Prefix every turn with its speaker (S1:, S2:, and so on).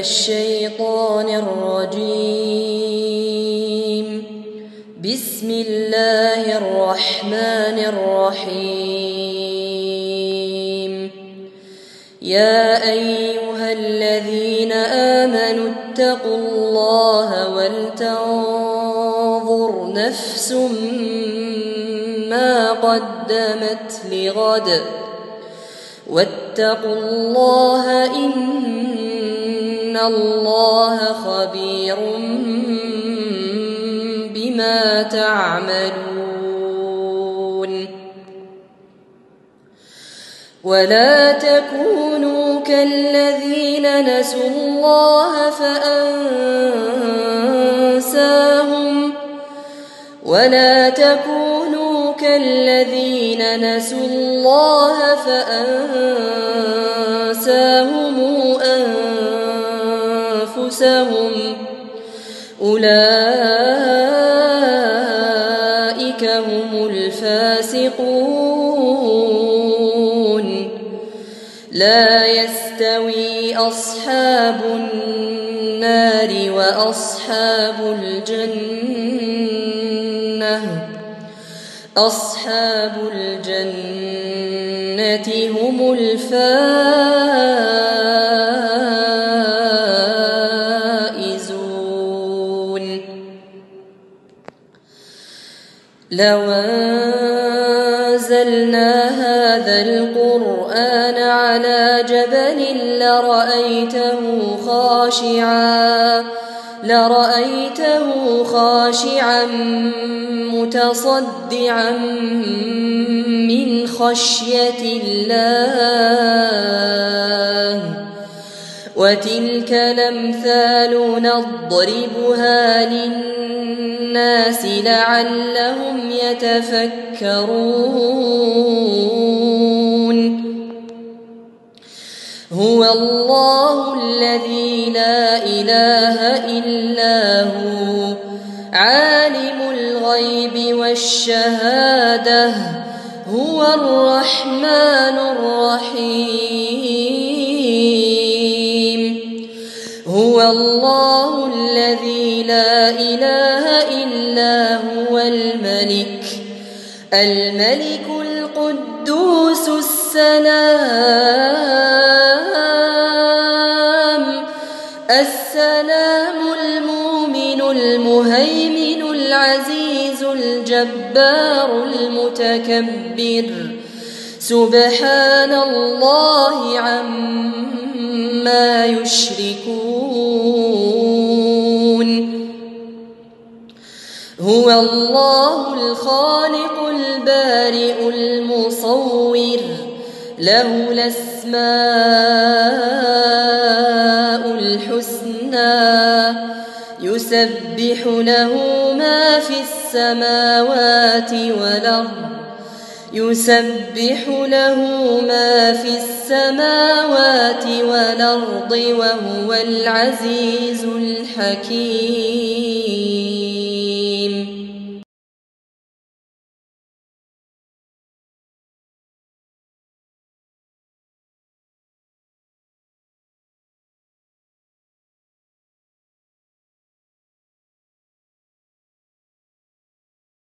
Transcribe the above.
S1: الشيطان الرجيم. بسم الله الرحمن الرحيم. يا أيها الذين آمنوا اتقوا الله ولتنظر نفس ما قدمت لغد واتقوا الله إن الله خبير بما تعملون. ولا تكونوا كالذين نسوا الله فأنساهم أنفسهم أولئك هم الفاسقون. لا يستوي أصحاب النار وأصحاب الجنة أصحاب الجنة هم الفائزون. لو أنزلنا هذا القرآن على جبل لرأيته خاشعا متصدعا من خشية الله. وتلك الأمثال نضربها للناس لعلهم يتفكرون. هو الله الذي لا إله إلا هو عالم الغيب والشهادة هو الرحمن الرحيم. هو الله الذي لا إله إلا هو الملك القدوس السلام المؤمن المهيمن العزيز الجبار المتكبر. سبحان الله عما يشركون. هو الله الخالق البارئ المصور له الأسماء الحسنى يسبح له ما في السماوات والأرض وهو العزيز الحكيم.